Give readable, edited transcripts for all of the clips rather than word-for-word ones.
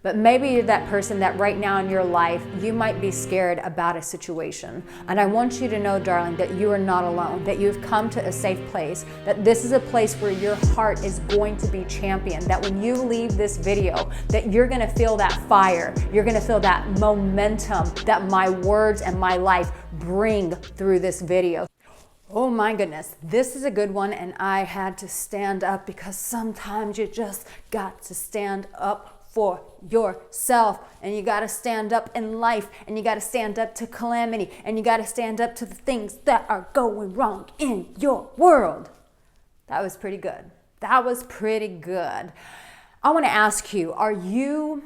But maybe you're that person that right now in your life, you might be scared about a situation. And I want you to know, darling, that you are not alone, that you've come to a safe place, that this is a place where your heart is going to be championed, that when you leave this video, that you're gonna feel that fire, you're gonna feel that momentum that my words and my life bring through this video. Oh my goodness, this is a good one, and I had to stand up because sometimes you just got to stand up for yourself, and you got to stand up in life, and you got to stand up to calamity, and you got to stand up to the things that are going wrong in your world. That was pretty good. That was pretty good. I want to ask you, are you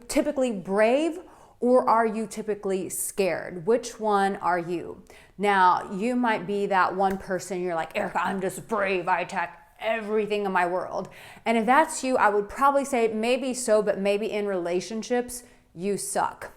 typically brave, or are you typically scared? Which one are you? Now, you might be that one person, you're like, Arica, I'm just brave. I attack everything in my world. And if that's you, I would probably say maybe so, but maybe in relationships, you suck.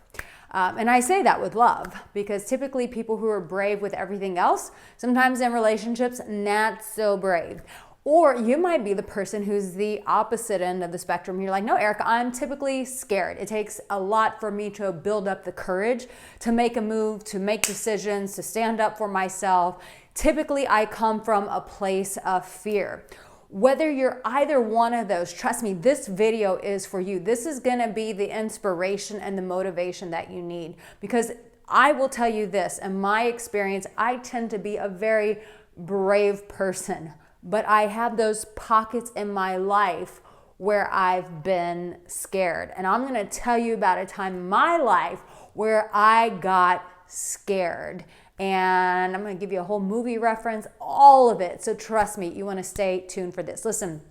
And I say that with love, because typically people who are brave with everything else, sometimes in relationships, not so brave. Or you might be the person who's the opposite end of the spectrum. You're like, no, Arica, I'm typically scared. It takes a lot for me to build up the courage to make a move, to make decisions, to stand up for myself. Typically, I come from a place of fear. Whether you're either one of those, trust me, this video is for you. This is gonna be the inspiration and the motivation that you need. Because I will tell you this, in my experience, I tend to be a very brave person. But I have those pockets in my life where I've been scared. And I'm gonna tell you about a time in my life where I got scared. And I'm gonna give you a whole movie reference, all of it. So trust me, you wanna stay tuned for this. Listen,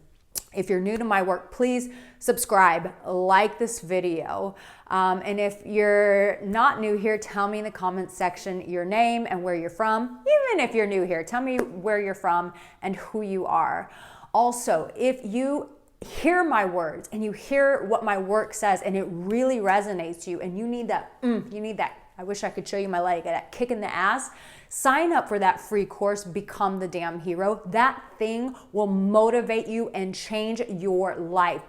if you're new to my work, please subscribe, like this video. And if you're not new here, tell me in the comments section your name and where you're from. Even if you're new here, tell me where you're from and who you are. Also, if you hear my words and you hear what my work says and it really resonates to you and you need that, I wish I could show you my leg, that kick in the ass, sign up for that free course, Become the Damn Hero. That thing will motivate you and change your life.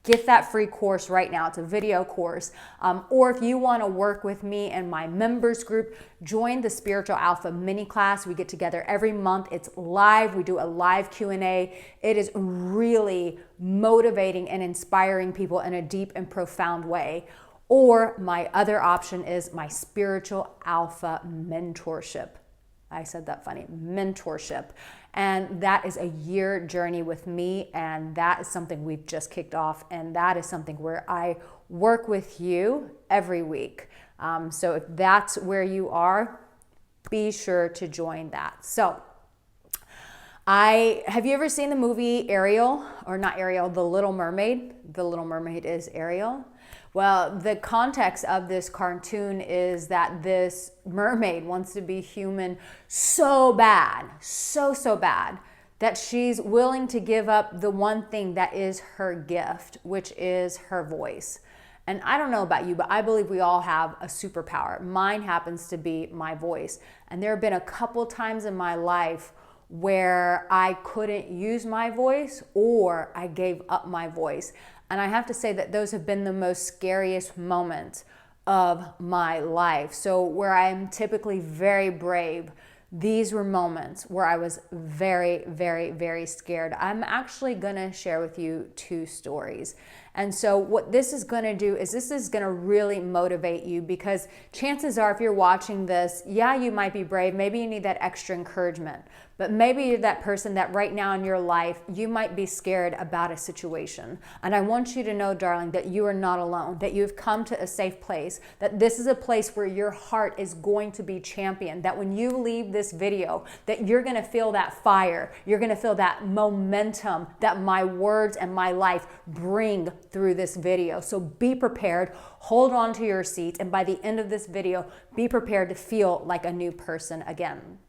Get that free course right now. It's a video course. Or if you want to work with me and my members group, join the Spiritual Alpha mini class. We get together every month. It's live. We do a live Q&A. It is really motivating and inspiring people in a deep and profound way. Or my other option is my Spiritual Alpha mentorship. I said that funny, mentorship. And that is a year journey with me. And that is something we've just kicked off. And that is something where I work with you every week. So if that's where you are, be sure to join that. So have you ever seen the movie Ariel? Or not Ariel, The Little Mermaid? The Little Mermaid is Ariel. Well, the context of this cartoon is that this mermaid wants to be human so bad, so bad, that she's willing to give up the one thing that is her gift, which is her voice. And I don't know about you, but I believe we all have a superpower. Mine happens to be my voice. And there have been a couple times in my life where I couldn't use my voice or I gave up my voice. And I have to say that those have been the most scariest moments of my life. So where I'm typically very brave, these were moments where I was very, very, very scared. I'm actually gonna share with you two stories. And so what this is gonna do is this is gonna really motivate you, because chances are if you're watching this, yeah, you might be brave. Maybe you need that extra encouragement. But maybe you're that person that right now in your life, you might be scared about a situation. And I want you to know, darling, that you are not alone, that you've come to a safe place, that this is a place where your heart is going to be championed, that when you leave this video, that you're gonna feel that fire, you're gonna feel that momentum that my words and my life bring through this video. So be prepared, hold on to your seats, and by the end of this video, be prepared to feel like a new person again.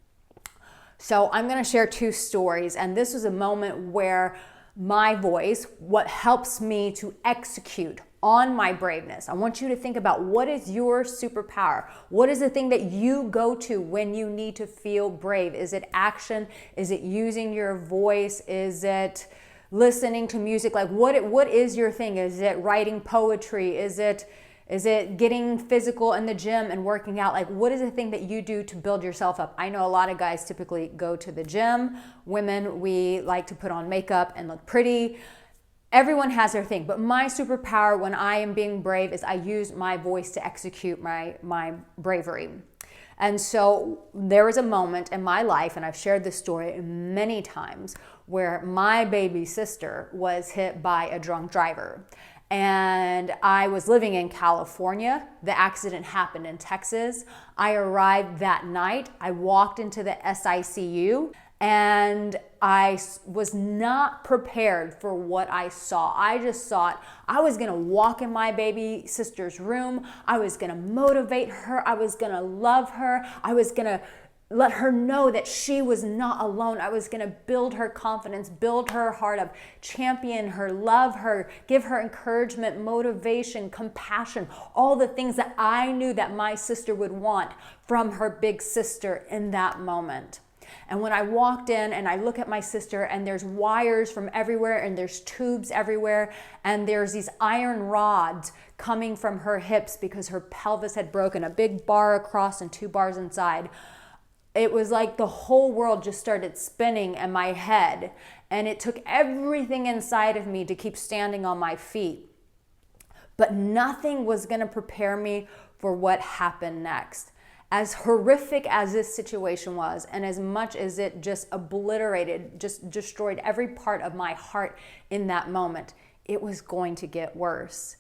So I'm going to share two stories, and this was a moment where my voice, what helps me to execute on my braveness. I want you to think about, what is your superpower? What is the thing that you go to when you need to feel brave? Is it action? Is it using your voice? Is it listening to music? Like what is your thing? Is it writing poetry? Is it getting physical in the gym and working out? Like, what is the thing that you do to build yourself up? I know a lot of guys typically go to the gym. Women, we like to put on makeup and look pretty. Everyone has their thing, but my superpower when I am being brave is I use my voice to execute my bravery. And so there was a moment in my life, and I've shared this story many times, where my baby sister was hit by a drunk driver. And I was living in California. The accident happened in Texas. I arrived that night. I walked into the SICU. And I was not prepared for what I saw. I just thought I was gonna walk in my baby sister's room. I was gonna motivate her. I was gonna love her. I was gonna let her know that she was not alone. I was gonna build her confidence, build her heart up, champion her, love her, give her encouragement, motivation, compassion, all the things that I knew that my sister would want from her big sister in that moment. And when I walked in and I look at my sister, and there's wires from everywhere, and there's tubes everywhere, and there's these iron rods coming from her hips because her pelvis had broken, a big bar across and 2 bars inside. It was like the whole world just started spinning in my head, and it took everything inside of me to keep standing on my feet. But nothing was going to prepare me for what happened next. As horrific as this situation was, and as much as it just obliterated, just destroyed every part of my heart in that moment, it was going to get worse.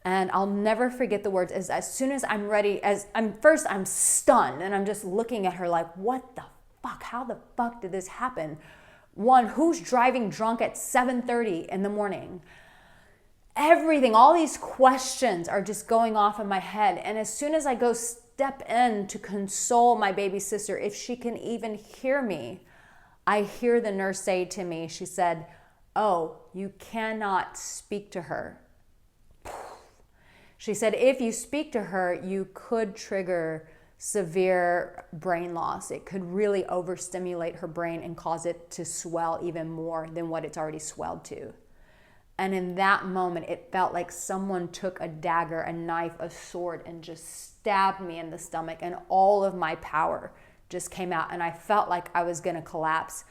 And I'll never forget the words. As soon as I'm ready, I'm stunned, and I'm just looking at her like, what the fuck? How the fuck did this happen? One, who's driving drunk at 7:30 in the morning? Everything, all these questions are just going off in my head. And as soon as I go step in to console my baby sister, if she can even hear me, I hear the nurse say to me, she said, "Oh, you cannot speak to her." She said, if you speak to her, you could trigger severe brain loss. It could really overstimulate her brain and cause it to swell even more than what it's already swelled to. And in that moment, it felt like someone took a dagger, a knife, a sword, and just stabbed me in the stomach, and all of my power just came out, and I felt like I was gonna collapse.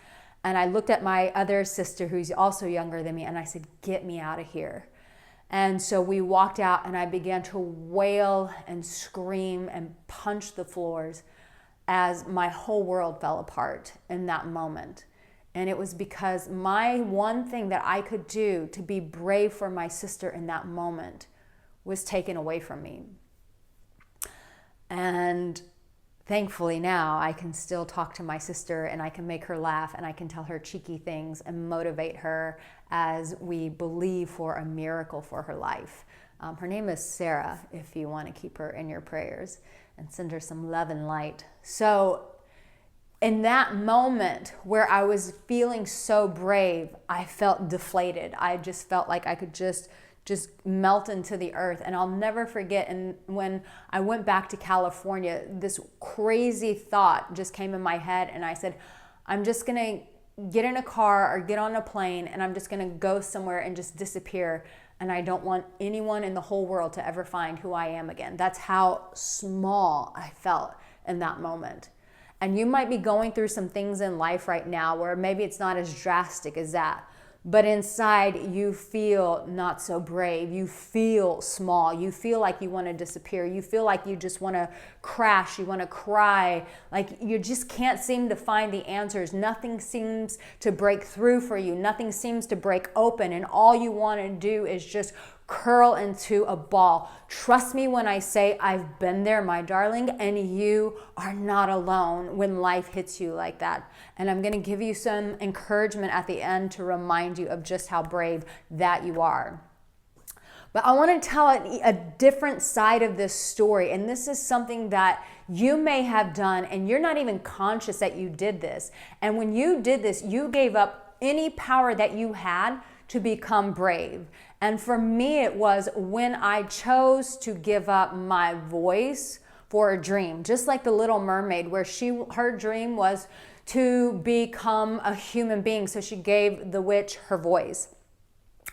And I looked at my other sister, who's also younger than me, and I said, "Get me out of here." And so we walked out, and I began to wail and scream and punch the floors as my whole world fell apart in that moment. And it was because my one thing that I could do to be brave for my sister in that moment was taken away from me. And thankfully now I can still talk to my sister, and I can make her laugh, and I can tell her cheeky things and motivate her as we believe for a miracle for her life. Her name is Sarah, if you want to keep her in your prayers, and send her some love and light. So in that moment where I was feeling so brave, I felt deflated. I just felt like I could just melt into the earth. And I'll never forget, and when I went back to California, this crazy thought just came in my head, and I said, I'm just gonna get in a car or get on a plane, and I'm just gonna go somewhere and just disappear, and I don't want anyone in the whole world to ever find who I am again. That's how small I felt in that moment. And you might be going through some things in life right now where maybe it's not as drastic as that, but inside you feel not so brave. You feel small. You feel like you want to disappear. You feel like you just want to crash. You want to cry. Like you just can't seem to find the answers. Nothing seems to break through for you. Nothing seems to break open. And all you want to do is just curl into a ball. Trust me when I say I've been there, my darling, and you are not alone when life hits you like that. And I'm going to give you some encouragement at the end to remind you of just how brave that you are. But I want to tell a different side of this story, and this is something that you may have done and you're not even conscious that you did this. And when you did this, you gave up any power that you had to become brave. And for me, it was when I chose to give up my voice for a dream, just like the Little Mermaid, where her dream was to become a human being. So she gave the witch her voice.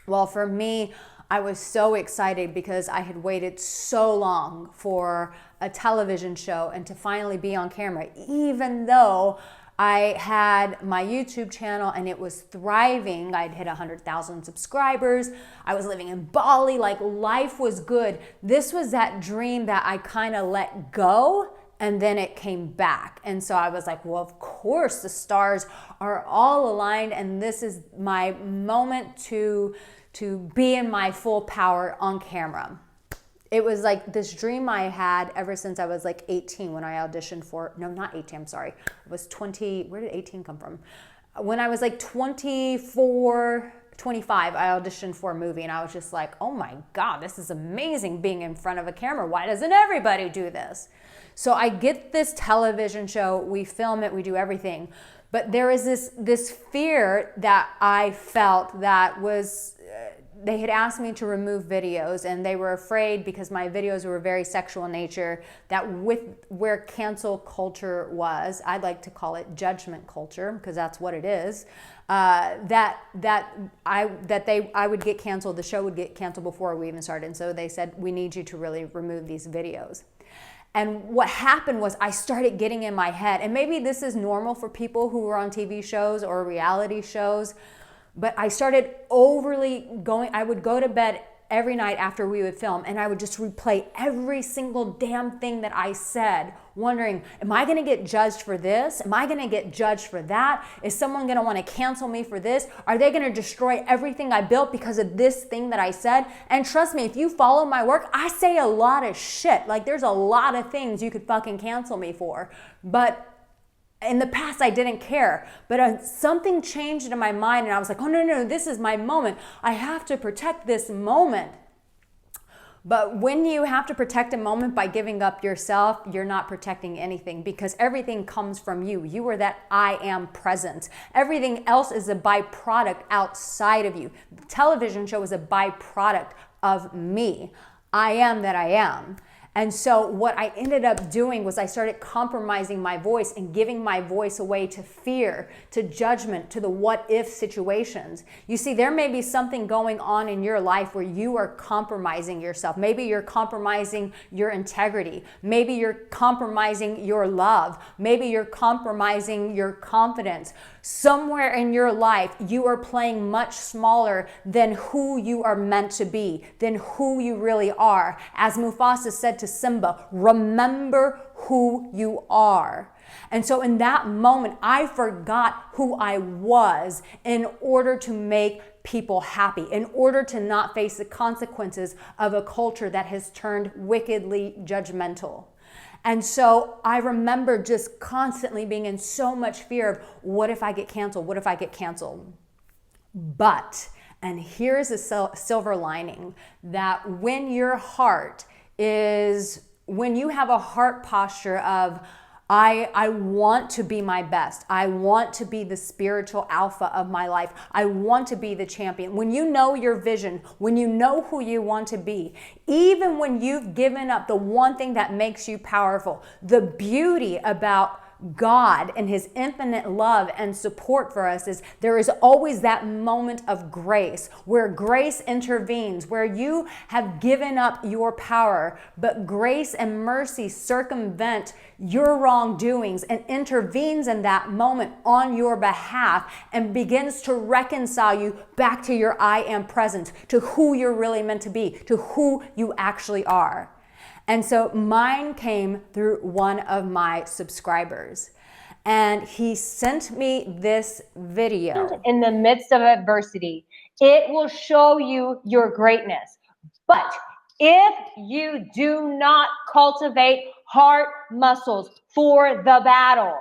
Well, for me, I was so excited because I had waited so long for a television show and to finally be on camera, even though I had my YouTube channel and it was thriving. I'd hit 100,000 subscribers. I was living in Bali, like life was good. This was that dream that I kind of let go and then it came back. And so I was like, well, of course the stars are all aligned and this is my moment to be in my full power on camera. It was like this dream I had ever since I was like 18 when I auditioned for, no, not 18, I'm sorry. I was 20, where did 18 come from? When I was like 24, 25, I auditioned for a movie and I was just like, oh my God, this is amazing being in front of a camera. Why doesn't everybody do this? So I get this television show, we film it, we do everything. But there is this fear that I felt that was, they had asked me to remove videos and they were afraid because my videos were very sexual in nature, that with where cancel culture was, I'd like to call it judgment culture because that's what it is, that I would get canceled, the show would get canceled before we even started. And so they said, we need you to really remove these videos. And what happened was I started getting in my head, and maybe this is normal for people who are on TV shows or reality shows, but I started overly going, I would go to bed every night after we would film and I would just replay every single damn thing that I said, wondering, am I gonna get judged for this? Am I gonna get judged for that? Is someone gonna wanna cancel me for this? Are they gonna destroy everything I built because of this thing that I said? And trust me, if you follow my work, I say a lot of shit. Like there's a lot of things you could fucking cancel me for. But in the past, I didn't care, but something changed in my mind and I was like, oh no, this is my moment. I have to protect this moment. But when you have to protect a moment by giving up yourself, you're not protecting anything because everything comes from you. You are that I am presence. Everything else is a byproduct outside of you. The television show is a byproduct of me. I am that I am. And so what I ended up doing was I started compromising my voice and giving my voice away to fear, to judgment, to the what if situations. You see, there may be something going on in your life where you are compromising yourself. Maybe you're compromising your integrity. Maybe you're compromising your love. Maybe you're compromising your confidence. Somewhere in your life, you are playing much smaller than who you are meant to be, than who you really are. As Mufasa said to Simba, remember who you are. And so in that moment, I forgot who I was in order to make people happy, in order to not face the consequences of a culture that has turned wickedly judgmental. And so I remember just constantly being in so much fear of what if I get canceled? What if I get canceled? But, and here's a silver lining, that when your heart is, when you have a heart posture of, I want to be my best. I want to be the spiritual alpha of my life. I want to be the champion. When you know your vision, when you know who you want to be, even when you've given up the one thing that makes you powerful, the beauty about God and his infinite love and support for us is there is always that moment of grace where grace intervenes, where you have given up your power, but grace and mercy circumvent your wrongdoings and intervenes in that moment on your behalf and begins to reconcile you back to your I am presence, to who you're really meant to be, to who you actually are. And so mine came through one of my subscribers. And he sent me this video. In the midst of adversity, it will show you your greatness. But if you do not cultivate heart muscles for the battle,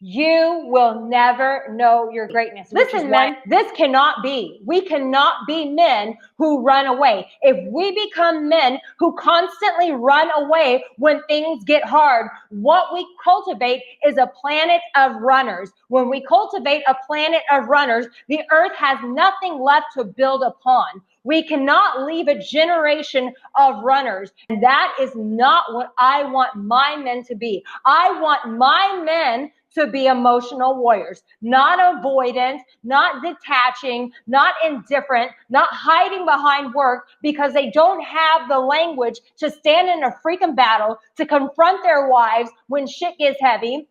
you will never know your greatness. Listen, man, this cannot be. We cannot be men who run away. If we become men who constantly run away when things get hard, what we cultivate is a planet of runners. When we cultivate a planet of runners, the earth has nothing left to build upon. We cannot leave a generation of runners. And that is not what I want my men to be. I want my men to be emotional warriors, not avoidant, not detaching, not indifferent, not hiding behind work because they don't have the language to stand in a freaking battle, to confront their wives when shit gets heavy,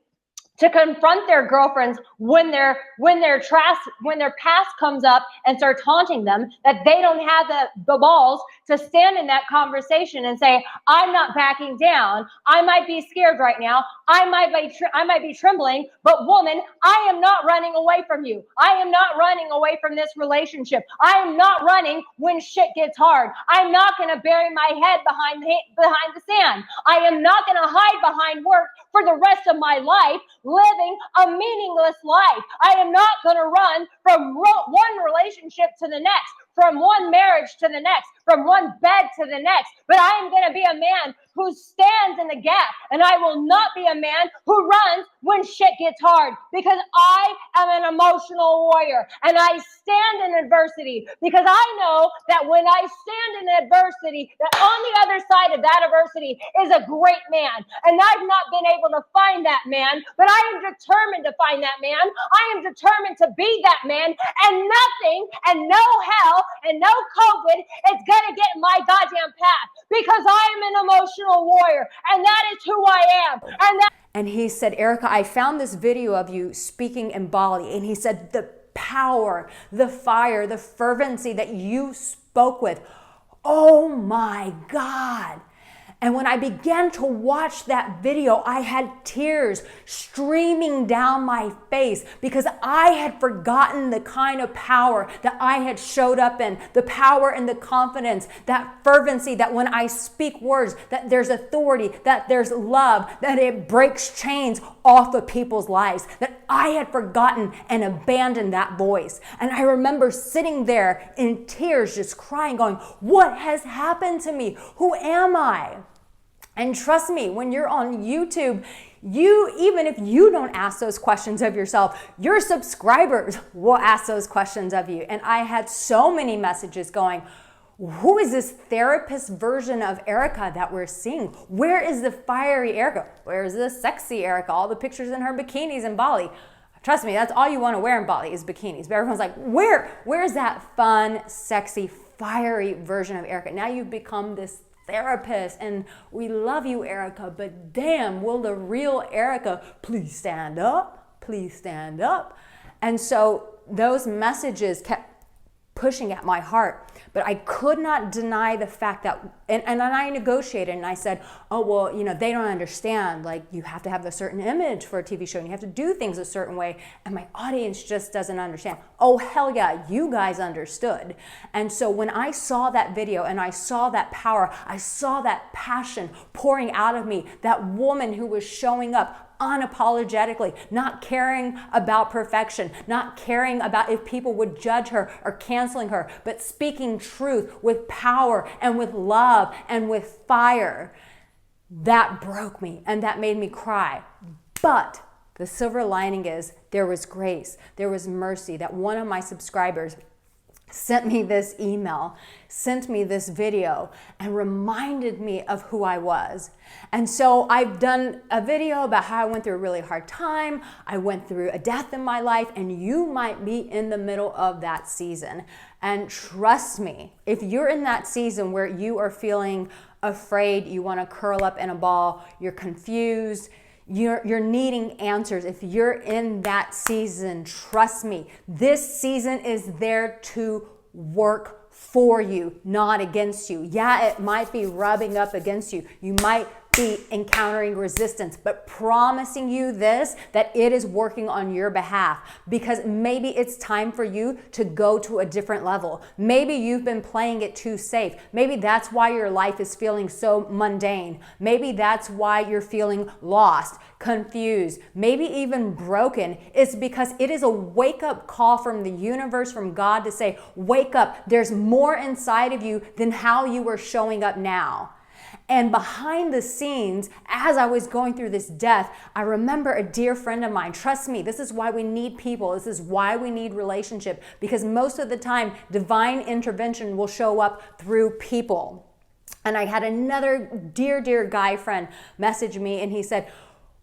to confront their girlfriends when their past comes up and starts haunting them, that they don't have the balls to stand in that conversation and say, I'm not backing down. I might be scared right now. I might be trembling, but woman, I am not running away from you. I am not running away from this relationship. I am not running when shit gets hard. I'm not going to bury my head behind the sand. I am not going to hide behind work for the rest of my life, living a meaningless life. I am not going to run from one relationship to the next, from one marriage to the next, from one bed to the next. But I am going to be a man who stands in the gap, and I will not be a man who runs when shit gets hard, because I am an emotional warrior and I stand in adversity, because I know that when I stand in adversity, that on the other side of that adversity is a great man. And I've not been able to find that man, but I am determined to find that man. I am determined to be that man, and nothing and no hell and no COVID is going to get in my goddamn path, because I am an emotional warrior, and that is who I am. And he said, Arica, I found this video of you speaking in Bali, and he said the power, the fire, the fervency that you spoke with, oh my God. And when I began to watch that video, I had tears streaming down my face, because I had forgotten the kind of power that I had showed up in, the power and the confidence, that fervency, that when I speak words, that there's authority, that there's love, that it breaks chains off of people's lives, that I had forgotten and abandoned that voice. And I remember sitting there in tears, just crying, going, what has happened to me? Who am I? And trust me, when you're on YouTube, even if you don't ask those questions of yourself, your subscribers will ask those questions of you. And I had so many messages going, who is this therapist version of Arica that we're seeing? Where is the fiery Arica? Where is the sexy Arica? All the pictures in her bikinis in Bali. Trust me, that's all you want to wear in Bali is bikinis. But everyone's like, where's that fun, sexy, fiery version of Arica? Now you've become this therapist, and we love you, Arica, but damn, will the real Arica please stand up? Please stand up. And so those messages kept pushing at my heart, but I could not deny the fact that, and I negotiated, and I said, oh, well, they don't understand, like, you have to have a certain image for a TV show, and you have to do things a certain way, and my audience just doesn't understand. Oh, hell yeah, you guys understood. And so when I saw that video, and I saw that power, I saw that passion pouring out of me, that woman who was showing up unapologetically, not caring about perfection, not caring about if people would judge her or canceling her, but speaking truth with power and with love and with fire. That broke me, and that made me cry. But the silver lining is there was grace, there was mercy, that one of my subscribers sent me this email, sent me this video, and reminded me of who I was. And so I've done a video about how I went through a really hard time. I went through a death in my life, and you might be in the middle of that season. And trust me, if you're in that season where you are feeling afraid, you want to curl up in a ball, you're confused, you're needing answers. If you're in that season, trust me, this season is there to work for you, not against you. Yeah, it might be rubbing up against you. You might be encountering resistance, but promising you this, that it is working on your behalf, because maybe it's time for you to go to a different level. Maybe you've been playing it too safe. Maybe that's why your life is feeling so mundane. Maybe that's why you're feeling lost, confused, maybe even broken. It's because it is a wake-up call from the universe, from God, to say, wake up. There's more inside of you than how you are showing up now. And behind the scenes, as I was going through this death, I remember a dear friend of mine. Trust me, this is why we need people. This is why we need relationship, because most of the time, divine intervention will show up through people. And I had another dear guy friend message me, and he said,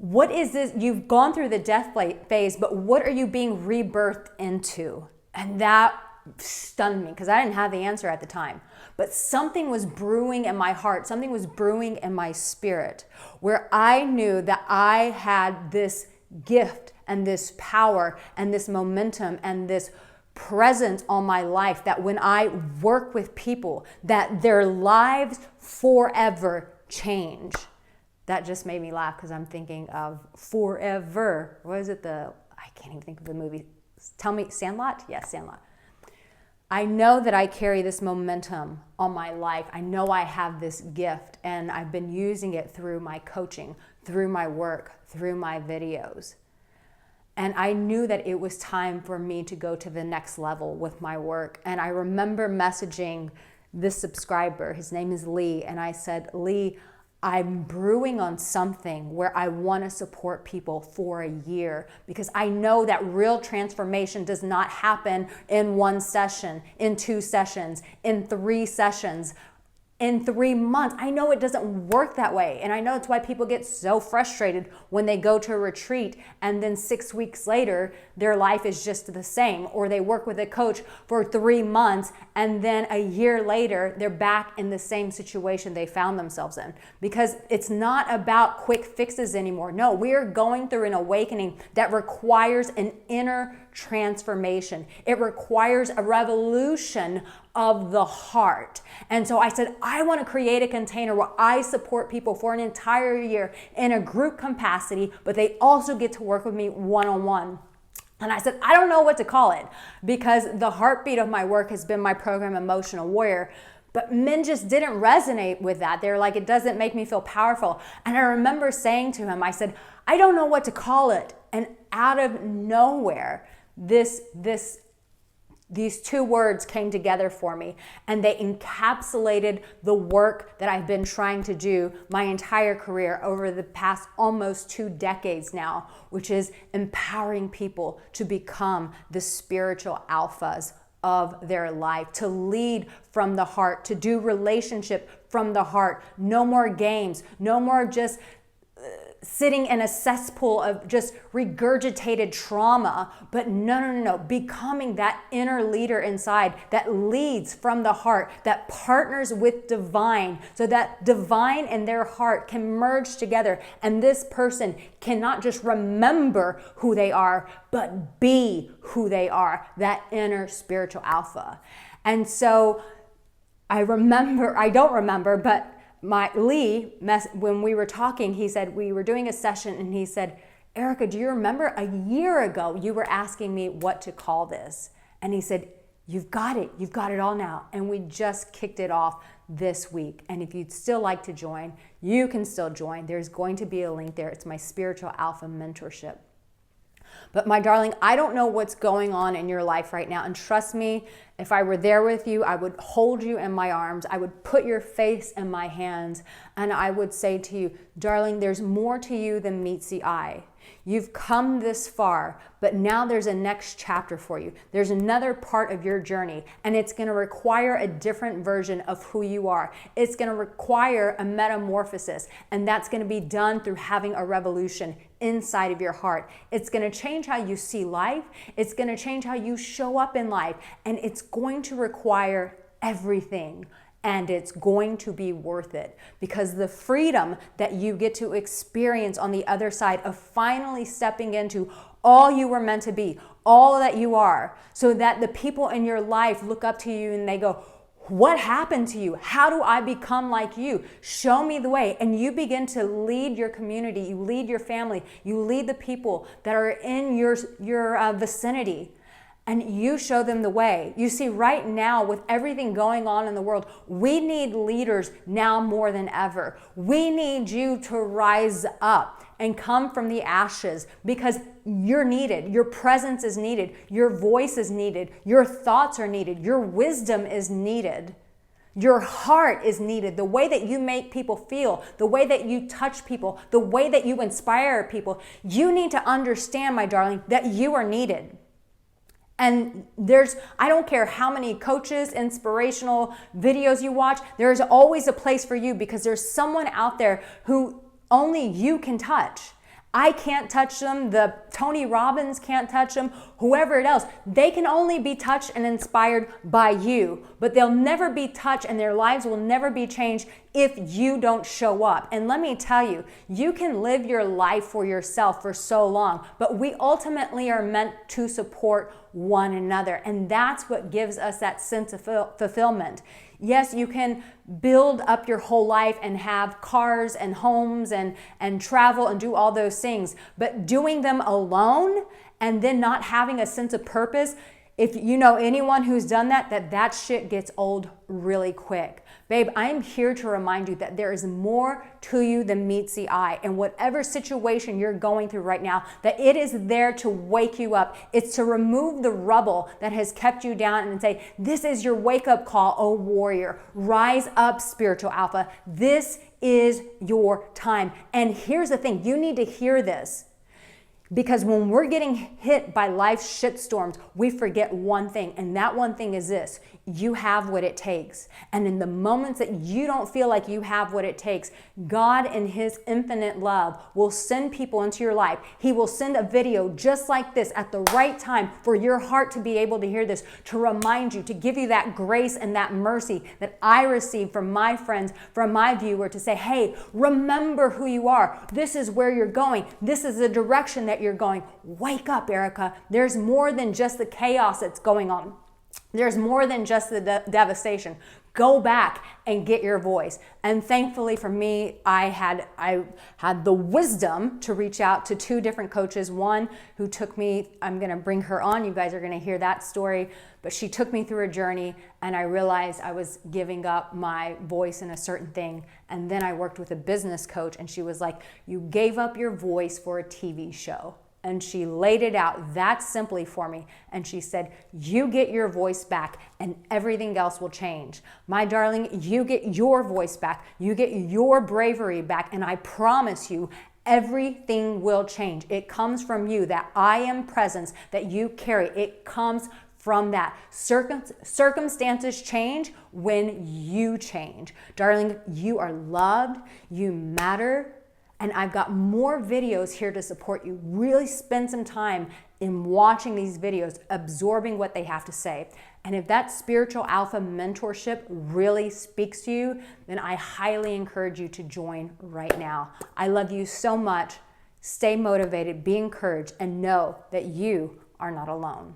What is this? You've gone through the death phase, but what are you being rebirthed into? And that stunned me because I didn't have the answer at the time. But something was brewing in my heart, something was brewing in my spirit, where I knew that I had this gift and this power and this momentum and this presence on my life, that when I work with people, that their lives forever change. That just made me laugh because I'm thinking of forever. What is it? I can't even think of the movie. Tell me, Sandlot? Yes, Sandlot. I know that I carry this momentum on my life. I know I have this gift, and I've been using it through my coaching, through my work, through my videos. And I knew that it was time for me to go to the next level with my work. And I remember messaging this subscriber, his name is Lee, and I said, Lee, I'm brewing on something where I want to support people for a year, because I know that real transformation does not happen in one session, in 2 sessions, in 3 sessions, in 3 months. I know it doesn't work that way. And I know it's why people get so frustrated when they go to a retreat and then 6 weeks later, their life is just the same. Or they work with a coach for 3 months and then a year later, they're back in the same situation they found themselves in. Because it's not about quick fixes anymore. No, we are going through an awakening that requires an inner transformation. It requires a revolution of the heart. And so I said, I want to create a container where I support people for an entire year in a group capacity, but they also get to work with me one-on-one. And I said, I don't know what to call it, because the heartbeat of my work has been my program, Emotional Warrior. But men just didn't resonate with that. They're like, it doesn't make me feel powerful. And I remember saying to him, I said, I don't know what to call it. And out of nowhere, these 2 words came together for me, and they encapsulated the work that I've been trying to do my entire career over the past almost 2 decades now, which is empowering people to become the spiritual alphas of their life, to lead from the heart, to do relationship from the heart. No more games, no more just sitting in a cesspool of just regurgitated trauma, but no, becoming that inner leader inside that leads from the heart, that partners with divine, so that divine and their heart can merge together, and this person cannot just remember who they are, but be who they are, that inner spiritual alpha. And so but Lee, when we were talking, he said, we were doing a session, and he said, Arica, do you remember a year ago you were asking me what to call this? And he said, you've got it all now. And we just kicked it off this week. And if you'd still like to join, you can still join. There's going to be a link there. It's my Spiritual Alpha Mentorship. But my darling, I don't know what's going on in your life right now. And trust me, if I were there with you, I would hold you in my arms. I would put your face in my hands. And I would say to you, darling, there's more to you than meets the eye. You've come this far, but now there's a next chapter for you. There's another part of your journey, and it's going to require a different version of who you are. It's going to require a metamorphosis, and that's going to be done through having a revolution inside of your heart. It's going to change how you see life. It's going to change how you show up in life, and it's going to require everything. And it's going to be worth it, because the freedom that you get to experience on the other side of finally stepping into all you were meant to be, all that you are, so that the people in your life look up to you and they go, what happened to you? How do I become like you? Show me the way. And you begin to lead your community, you lead your family, you lead the people that are in your vicinity. And you show them the way. You see, right now, with everything going on in the world, we need leaders now more than ever. We need you to rise up and come from the ashes, because you're needed. Your presence is needed. Your voice is needed. Your thoughts are needed. Your wisdom is needed. Your heart is needed. The way that you make people feel, the way that you touch people, the way that you inspire people. You need to understand, my darling, that you are needed. And I don't care how many coaches, inspirational videos you watch, there's always a place for you, because there's someone out there who only you can touch. I can't touch them. The Tony Robbins can't touch them. Whoever else, they can only be touched and inspired by you, but they'll never be touched and their lives will never be changed if you don't show up. And let me tell you, you can live your life for yourself for so long, but we ultimately are meant to support one another. And that's what gives us that sense of fulfillment. Yes, you can build up your whole life and have cars and homes and travel and do all those things, but doing them alone and then not having a sense of purpose, if you know anyone who's done that shit gets old really quick. Babe, I'm here to remind you that there is more to you than meets the eye. And whatever situation you're going through right now, that it is there to wake you up. It's to remove the rubble that has kept you down and say, this is your wake-up call, oh warrior. Rise up, spiritual alpha. This is your time. And here's the thing, you need to hear this. Because when we're getting hit by life's shitstorms, we forget one thing, and that one thing is this: you have what it takes. And in the moments that you don't feel like you have what it takes, God in His infinite love will send people into your life. He will send a video just like this at the right time for your heart to be able to hear this, to remind you, to give you that grace and that mercy that I receive from my friends, from my viewer, to say, hey, remember who you are. This is where you're going. This is the direction that you're going. Wake up, Arica. There's more than just the chaos that's going on. There's more than just the devastation. Go back and get your voice. And thankfully for me, I had the wisdom to reach out to two different coaches. One who took me, I'm going to bring her on. You guys are going to hear that story. But she took me through a journey, and I realized I was giving up my voice in a certain thing. And then I worked with a business coach, and she was like, you gave up your voice for a TV show. And she laid it out that simply for me. And she said, you get your voice back and everything else will change. My darling, you get your voice back. You get your bravery back. And I promise you, everything will change. It comes from you, that I am presence that you carry. It comes from that. Circumstances change when you change. Darling, you are loved. You matter. And I've got more videos here to support you. Really spend some time in watching these videos, absorbing what they have to say. And if that spiritual alpha mentorship really speaks to you, then I highly encourage you to join right now. I love you so much. Stay motivated, be encouraged, and know that you are not alone.